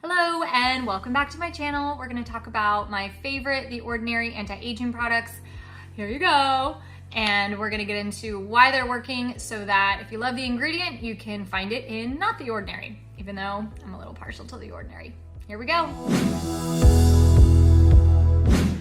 Hello and welcome back to my channel. We're going to talk about my favorite The Ordinary anti-aging products. Here you go. And we're going to get into why they're working so that if you love the ingredient, you can find it in not The Ordinary, even though I'm a little partial to The Ordinary. Here we go.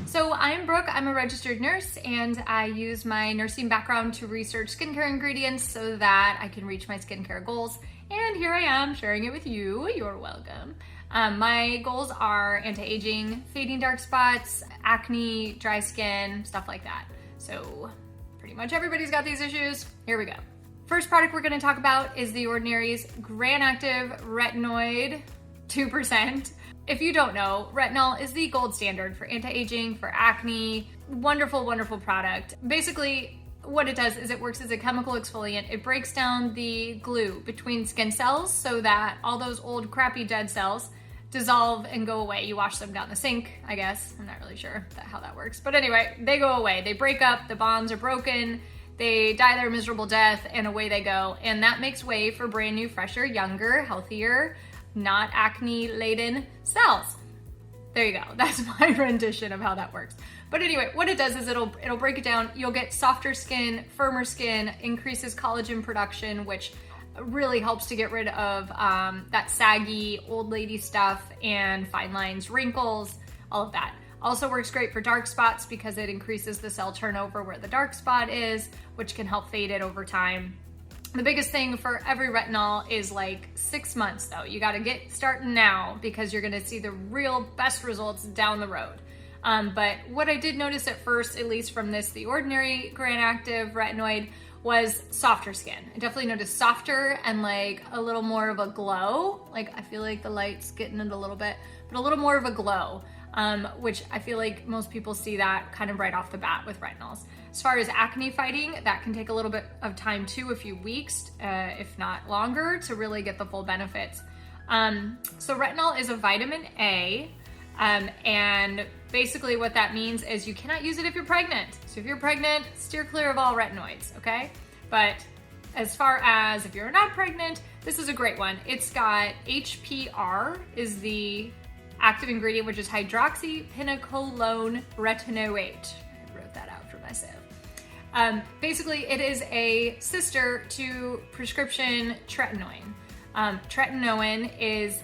So I'm Brooke, I'm a registered nurse, and I use my nursing background to research skincare ingredients so that I can reach my skincare goals. And here I am sharing it with you. You're welcome. My goals are anti-aging, fading dark spots, acne, dry skin, stuff like that. So pretty much everybody's got these issues. Here we go. First product we're gonna talk about is The Ordinary's Gram-Active Retinoid 2%. If you don't know, retinol is the gold standard for anti-aging, for acne. Wonderful, wonderful product. Basically, what it does is it works as a chemical exfoliant. It breaks down the glue between skin cells so that all those old crappy dead cells dissolve and go away. You wash them down the sink, I guess. I'm not really sure how that works. But anyway, they go away. They break up, the bonds are broken, they die their miserable death, and away they go. And that makes way for brand new, fresher, younger, healthier, not acne-laden cells. There you go. That's my rendition of how that works. But anyway, what it does is it'll break it down. You'll get softer skin, firmer skin, increases collagen production, which really helps to get rid of that saggy old lady stuff and fine lines, wrinkles, all of that. Also works great for dark spots because it increases the cell turnover where the dark spot is, which can help fade it over time. The biggest thing for every retinol is like 6 months though. You gotta get starting now because you're gonna see the real best results down the road. But what I did notice at first, at least from this The Ordinary Gram-Active Retinoid, was softer skin. I definitely noticed softer and like a little more of a glow. Like I feel like the light's getting it a little bit, but a little more of a glow, which I feel like most people see that kind of right off the bat with retinols. As far as acne fighting, that can take a little bit of time too, a few weeks, if not longer, to really get the full benefits. So retinol is a vitamin A, and basically what that means is you cannot use it if you're pregnant. So if you're pregnant, steer clear of all retinoids, okay? But as far as if you're not pregnant, this is a great one. It's got HPR is the active ingredient, which is hydroxypinocolone retinoate. I wrote that out for myself. Basically, it is a sister to prescription Tretinoin. Tretinoin is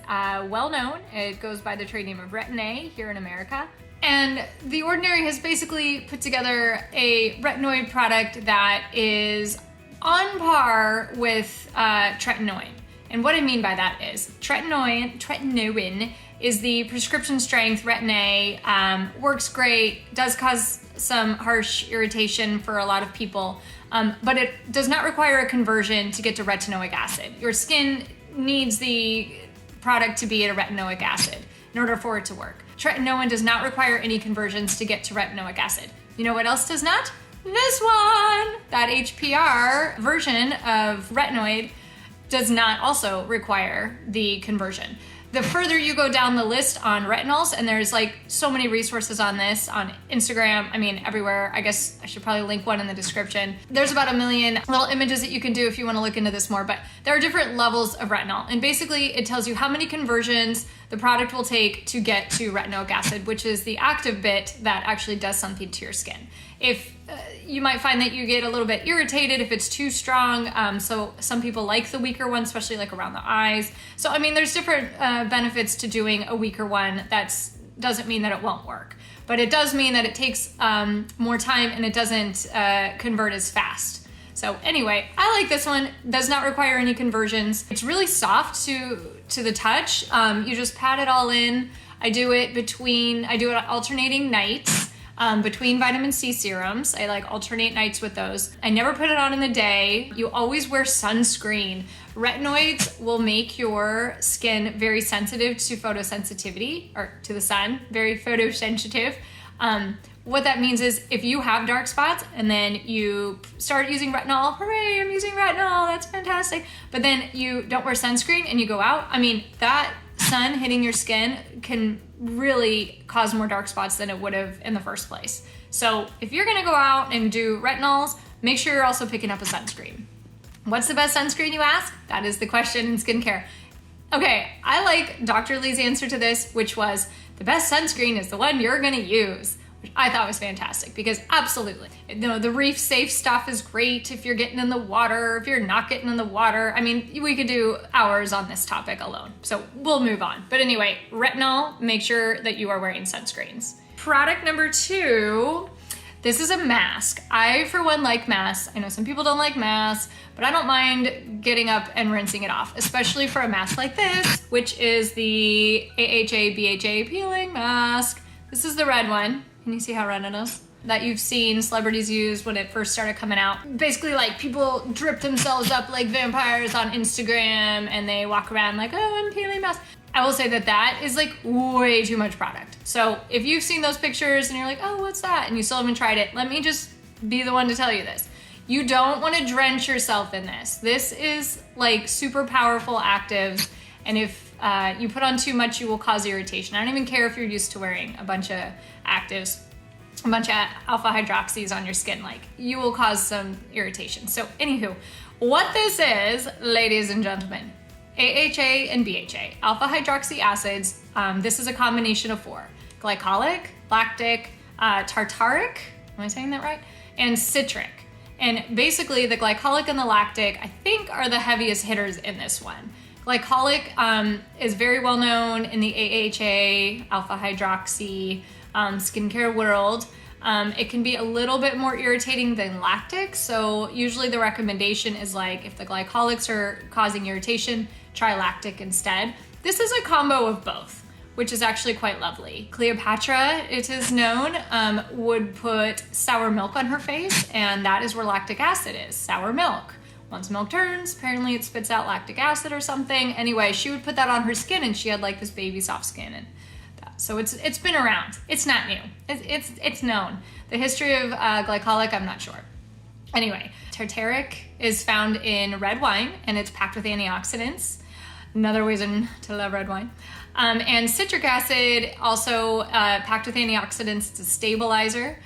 well known. It goes by the trade name of Retinol here in America. And The Ordinary has basically put together a retinoid product that is on par with Tretinoin. And what I mean by that is Tretinoin is the prescription strength Retinol, works great, does cause some harsh irritation for a lot of people, but it does not require a conversion to get to retinoic acid. Your skin needs the product to be at a retinoic acid in order for it to work. Tretinoin does not require any conversions to get to retinoic acid. You know what else does not? This one! That HPR version of retinoid does not also require the conversion. The further you go down the list on retinols, and there's like so many resources on this on Instagram, I mean everywhere. I guess I should probably link one in the description. There's about 1 million little images that you can do if you want to look into this more, but there are different levels of retinol. And basically it tells you how many conversions the product will take to get to retinoic acid, which is the active bit that actually does something to your skin. If you might find that you get a little bit irritated if it's too strong. So some people like the weaker one, especially like around the eyes. So, I mean, there's different benefits to doing a weaker one. That doesn't mean that it won't work, but it does mean that it takes more time and it doesn't convert as fast. So anyway, I like this one. Does not require any conversions. It's really soft to the touch. You just pat it all in. I do it alternating nights. Between vitamin C serums. I like alternate nights with those. I never put it on in the day. You always wear sunscreen. Retinoids will make your skin very sensitive to photosensitivity, or to the sun, very photosensitive. What that means is if you have dark spots and then you start using retinol, hooray, I'm using retinol, that's fantastic. But then you don't wear sunscreen and you go out, I mean, that sun hitting your skin can really cause more dark spots than it would have in the first place. So if you're gonna go out and do retinols, make sure you're also picking up a sunscreen. What's the best sunscreen, you ask? That is the question in skincare. Okay, I like Dr. Lee's answer to this, which was the best sunscreen is the one you're gonna use, which I thought was fantastic because absolutely, the reef safe stuff is great if you're getting in the water, if you're not getting in the water. I mean, we could do hours on this topic alone, so we'll move on. But anyway, retinol, make sure that you are wearing sunscreens. Product number 2, this is a mask. I, for one, like masks. I know some people don't like masks, but I don't mind getting up and rinsing it off, especially for a mask like this, which is the AHA BHA peeling mask. This is the red one. Can you see how red it is? That you've seen celebrities use when it first started coming out. Basically, like, people drip themselves up like vampires on Instagram and they walk around like, oh, I'm peeling mask. I will say that that is like way too much product. So if you've seen those pictures and you're like, oh, what's that? And you still haven't tried it, let me just be the one to tell you this. You don't want to drench yourself in this. This is like super powerful actives. And if you put on too much, you will cause irritation. I don't even care if you're used to wearing a bunch of actives, a bunch of alpha hydroxys on your skin, like you will cause some irritation. So anywho, what this is, ladies and gentlemen, AHA and BHA, alpha hydroxy acids. This is a combination of 4: glycolic, lactic, tartaric, am I saying that right? And citric. And basically the glycolic and the lactic, I think, are the heaviest hitters in this one. Glycolic is very well known in the AHA, alpha hydroxy skincare world. It can be a little bit more irritating than lactic. So usually the recommendation is like, if the glycolics are causing irritation, try lactic instead. This is a combo of both, which is actually quite lovely. Cleopatra, it is known, would put sour milk on her face, and that is where lactic acid is, sour milk. Once milk turns, apparently it spits out lactic acid or something. Anyway, she would put that on her skin and she had like this baby soft skin. And so it's been around. It's not new. It's known. The history of glycolic, I'm not sure. Anyway, tartaric is found in red wine and it's packed with antioxidants. Another reason to love red wine. And citric acid, also packed with antioxidants. It's a stabilizer.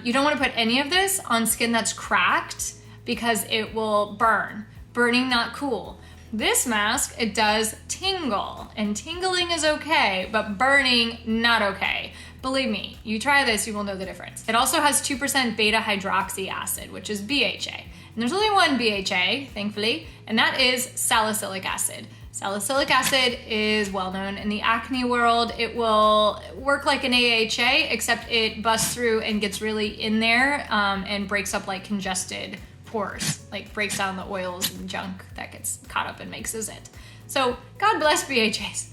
You don't want to put any of this on skin that's cracked because it will burn. Burning, not cool. This mask, it does tingle, and tingling is okay, but burning, not okay. Believe me, you try this, you will know the difference. It also has 2% beta hydroxy acid, which is BHA. And there's only one BHA, thankfully, and that is salicylic acid. Salicylic acid is well known in the acne world. It will work like an AHA, except it busts through and gets really in there and breaks up like congested pores, like breaks down the oils and junk that gets caught up and mixes it. So God bless BHAs.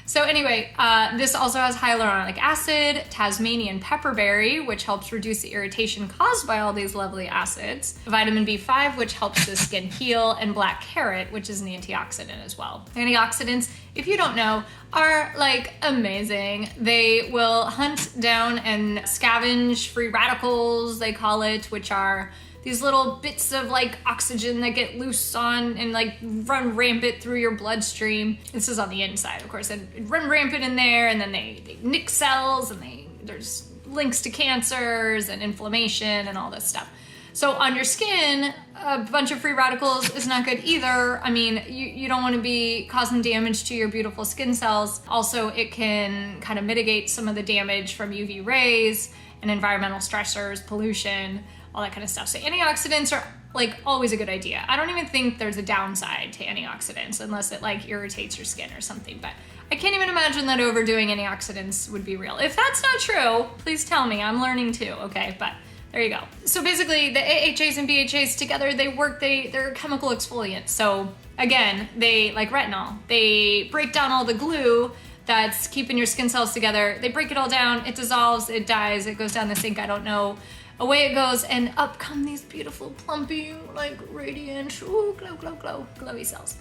So anyway, this also has hyaluronic acid, Tasmanian pepperberry, which helps reduce the irritation caused by all these lovely acids, vitamin B5, which helps the skin heal, and black carrot, which is an antioxidant as well. Antioxidants, if you don't know, are like amazing. They will hunt down and scavenge free radicals, they call it, which are these little bits of like oxygen that get loose on and like run rampant through your bloodstream. This is on the inside, of course, and run rampant in there, and then they nick cells, and there's links to cancers and inflammation and all this stuff. So on your skin, a bunch of free radicals is not good either. I mean, you don't want to be causing damage to your beautiful skin cells. Also, it can kind of mitigate some of the damage from UV rays and environmental stressors, pollution, all that kind of stuff. So antioxidants are like always a good idea. I don't even think there's a downside to antioxidants unless it like irritates your skin or something. But I can't even imagine that overdoing antioxidants would be real. If that's not true, please tell me. I'm learning too, okay? But there you go. So basically the AHAs and BHAs together, they're chemical exfoliants. So again, they, like retinol, they break down all the glue that's keeping your skin cells together. They break it all down, it dissolves, it dies, it goes down the sink, I don't know. Away it goes, and up come these beautiful, plumpy, like radiant, ooh, glow, glow, glow, glowy cells.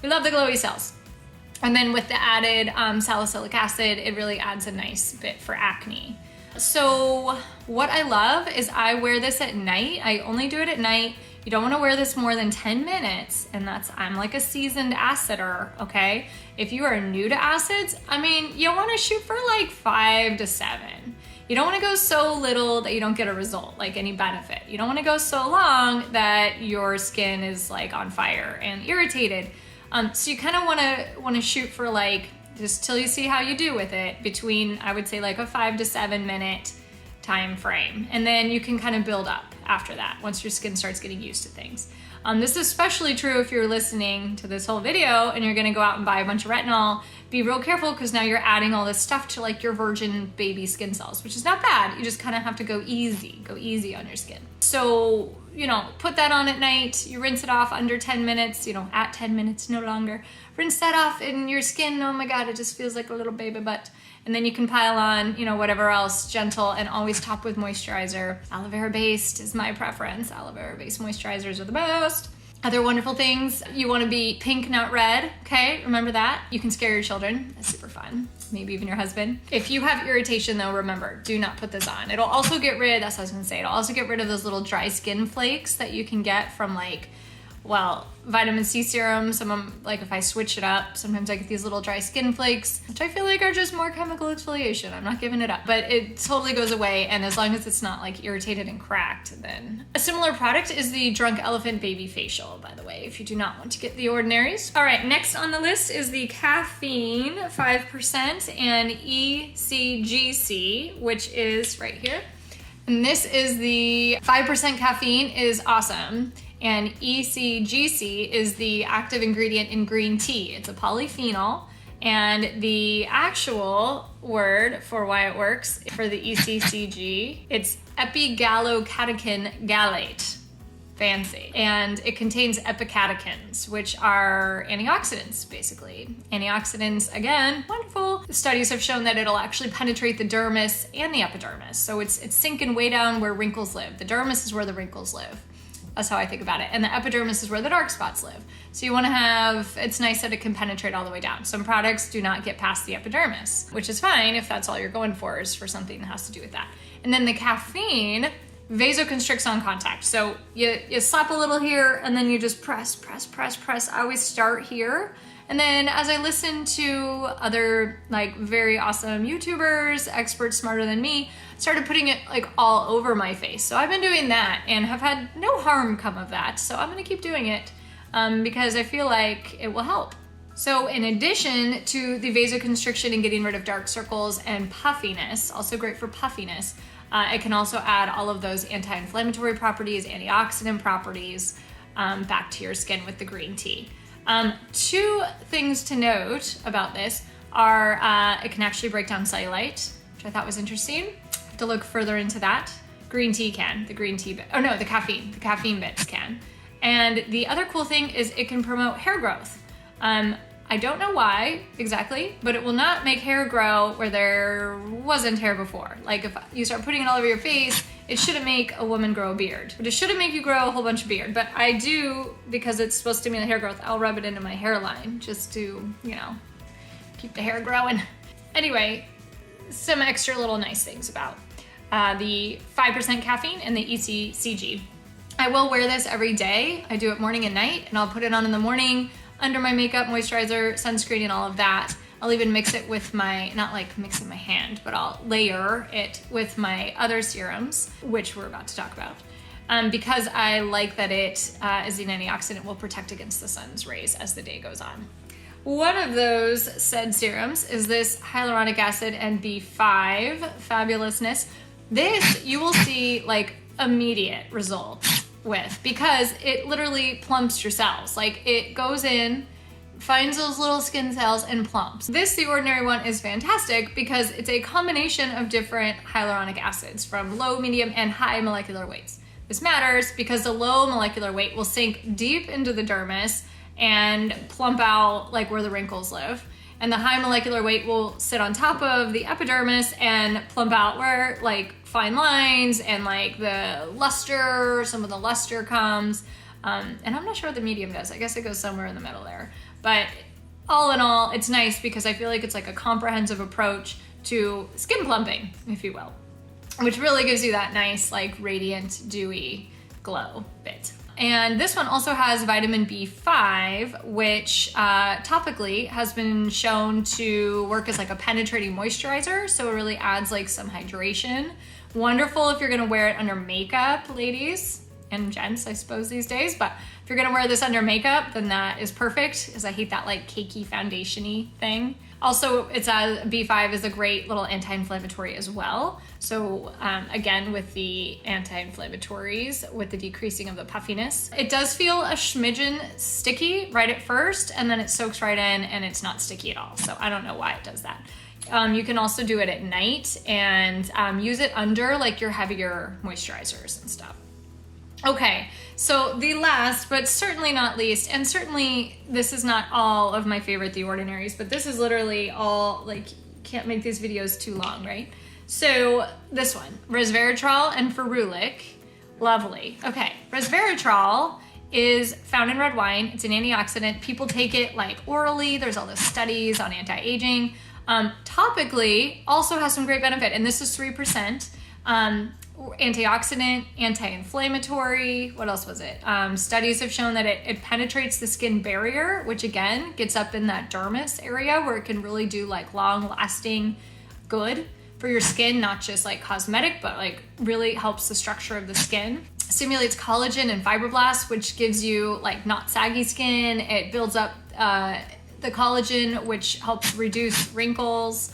We love the glowy cells. And then with the added salicylic acid, it really adds a nice bit for acne. So what I love is I wear this at night. I only do it at night. You don't want to wear this more than 10 minutes, and I'm like a seasoned acider, okay? If you are new to acids, I mean, you want to shoot for like 5 to 7. You don't want to go so little that you don't get a result, like any benefit. You don't want to go so long that your skin is like on fire and irritated. So you kind of want to shoot for like, just till you see how you do with it, between, I would say, like a 5 to 7 minute time frame. And then you can kind of build up after that once your skin starts getting used to things. This is especially true if you're listening to this whole video and you're gonna go out and buy a bunch of retinol. Be real careful, because now you're adding all this stuff to like your virgin baby skin cells, which is not bad. You just kind of have to go easy on your skin. So, you know, put that on at night, you rinse it off under 10 minutes, you know, at 10 minutes, no longer. Rinse that off in your skin. Oh my God, it just feels like a little baby butt. And then you can pile on, you know, whatever else, gentle, and always top with moisturizer. Aloe vera based is my preference. Aloe vera based moisturizers are the best. Other wonderful things, you want to be pink, not red, okay? Remember that. You can scare your children. That's super fun. Maybe even your husband. If you have irritation though, remember, do not put this on. It'll also get rid, that's what I was gonna say, it'll also get rid of those little dry skin flakes that you can get from like, well, vitamin C serum. Some of them, like if I switch it up, sometimes I get these little dry skin flakes, which I feel like are just more chemical exfoliation. I'm not giving it up, but it totally goes away. And as long as it's not like irritated and cracked, then. A similar product is the Drunk Elephant Baby Facial, by the way, if you do not want to get the ordinaries. All right, next on the list is the Caffeine 5% and ECGC, which is right here. And this is the 5% caffeine is awesome. And ECGC is the active ingredient in green tea. It's a polyphenol. And the actual word for why it works for the ECCG, it's epigallocatechin gallate. Fancy. And it contains epicatechins, which are antioxidants, basically. Antioxidants, again, wonderful. Studies have shown that it'll actually penetrate the dermis and the epidermis. So it's sinking way down where wrinkles live. The dermis is where the wrinkles live. That's how I think about it. And the epidermis is where the dark spots live. So you want to have, it's nice that it can penetrate all the way down. Some products do not get past the epidermis, which is fine if that's all you're going for, is for something that has to do with that. And then the caffeine vasoconstricts on contact. So you slap a little here and then you just press. I always start here. And then as I listen to other like very awesome YouTubers, experts smarter than me, started putting it like all over my face. So I've been doing that and have had no harm come of that. So I'm gonna keep doing it because I feel like it will help. So in addition to the vasoconstriction and getting rid of dark circles and puffiness, also great for puffiness, it can also add all of those anti-inflammatory properties, antioxidant properties back to your skin with the green tea. Two things to note about this are it can actually break down cellulite, which I thought was interesting. Have to look further into that. Green tea can, the green tea bit, oh no, the caffeine bits can. And the other cool thing is it can promote hair growth. I don't know why exactly, but it will not make hair grow where there wasn't hair before. Like if you start putting it all over your face, it shouldn't make a woman grow a beard, but it shouldn't make you grow a whole bunch of beard. But I do, because it's supposed to stimulate hair growth, I'll rub it into my hairline just to, you know, keep the hair growing. Anyway, some extra little nice things about the 5% caffeine and the ECCG. I will wear this every day. I do it morning and night, and I'll put it on in the morning under my makeup, moisturizer, sunscreen, and all of that. I'll even mix it with my, not like mixing my hand, but I'll layer it with my other serums, which we're about to talk about. Because I like that it is an antioxidant, will protect against the sun's rays as the day goes on. One of those said serums is this hyaluronic acid and B5 fabulousness. This you will see like immediate results with, because it literally plumps your cells. Like it goes in, finds those little skin cells and plumps. This, the ordinary one, is fantastic because it's a combination of different hyaluronic acids from low, medium, and high molecular weights. This matters because the low molecular weight will sink deep into the dermis and plump out like where the wrinkles live. And the high molecular weight will sit on top of the epidermis and plump out where like fine lines and like the luster, some of the luster comes. And I'm not sure what the medium does. I guess it goes somewhere in the middle there. But all in all, it's nice because I feel like it's like a comprehensive approach to skin plumping, if you will, which really gives you that nice, like radiant, dewy glow bit. And this one also has vitamin B5, which topically has been shown to work as like a penetrating moisturizer. So it really adds like some hydration. Wonderful if you're gonna wear it under makeup, ladies. and gents, I suppose, these days. But if you're gonna wear this under makeup, then that is perfect, because I hate that like cakey foundation-y thing. Also, it's B5 is a great little anti-inflammatory as well. So again, with the anti-inflammatories, with the decreasing of the puffiness, it does feel a smidgen sticky right at first, and then it soaks right in and it's not sticky at all. So I don't know why it does that. You can also do it at night and use it under like your heavier moisturizers and stuff. Okay, so the last, but certainly not least, and certainly this is not all of my favorite The Ordinaries, but this is literally all, like, can't make these videos too long, right? So this one, Resveratrol and Ferulic, lovely. Okay, Resveratrol is found in red wine. It's an antioxidant. People take it like orally. There's all the studies on anti-aging. Topically also has some great benefit, and this is 3%. Antioxidant, anti-inflammatory, what else was it? Studies have shown that it penetrates the skin barrier, which again gets up in that dermis area where it can really do like long lasting good for your skin, not just like cosmetic, but like really helps the structure of the skin. Stimulates collagen and fibroblasts, which gives you like not saggy skin. It builds up the collagen, which helps reduce wrinkles,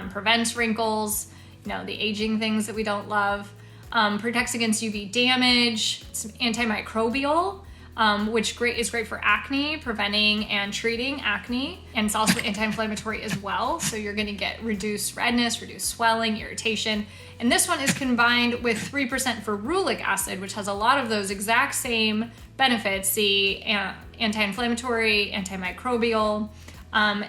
prevents wrinkles, you know, the aging things that we don't love. Protects against UV damage. It's antimicrobial, which is great for acne, preventing and treating acne. And it's also anti-inflammatory as well. So you're gonna get reduced redness, reduced swelling, irritation. And this one is combined with 3% ferulic acid, which has a lot of those exact same benefits, the anti-inflammatory, antimicrobial.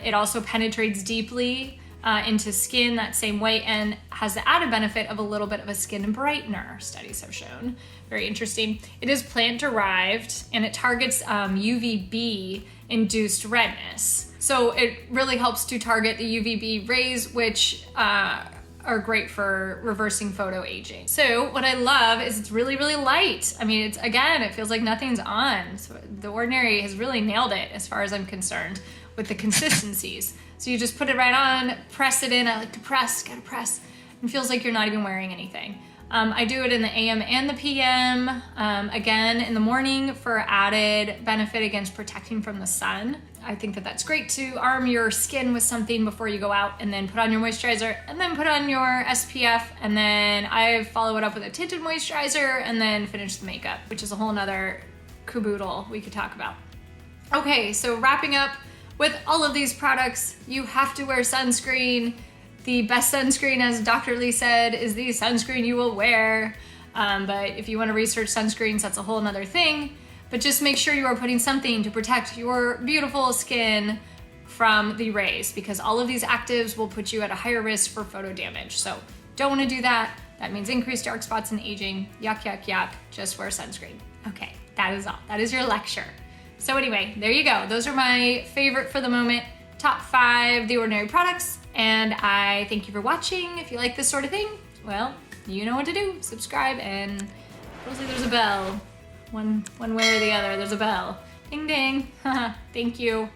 It also penetrates deeply into skin that same way, and has the added benefit of a little bit of a skin brightener, studies have shown. Very interesting. It is plant derived, and it targets UVB induced redness. So it really helps to target the UVB rays, which are great for reversing photo aging. So what I love is it's really, really light. I mean, it feels like nothing's on. So The Ordinary has really nailed it as far as I'm concerned with the consistencies. So you just put it right on, press it in. I like to press, gotta press. It feels like you're not even wearing anything. I do it in the AM and the PM. Again, in the morning for added benefit against protecting from the sun. I think that that's great to arm your skin with something before you go out, and then put on your moisturizer, and then put on your SPF, and then I follow it up with a tinted moisturizer, and then finish the makeup, which is a whole nother caboodle we could talk about. Okay, so wrapping up, with all of these products, you have to wear sunscreen. The best sunscreen, as Dr. Lee said, is the sunscreen you will wear. But if you want to research sunscreens, that's a whole nother thing. But just make sure you are putting something to protect your beautiful skin from the rays, because all of these actives will put you at a higher risk for photo damage. So don't want to do that. That means increased dark spots and aging. Yuck, yuck, yuck. Just wear sunscreen. Okay, that is all. That is your lecture. So anyway, there you go. Those are my favorite for the moment, top 5 The Ordinary products. And I thank you for watching. If you like this sort of thing, well, you know what to do. Subscribe, and supposedly there's a bell. One way or the other, there's a bell. Ding, ding. Thank you.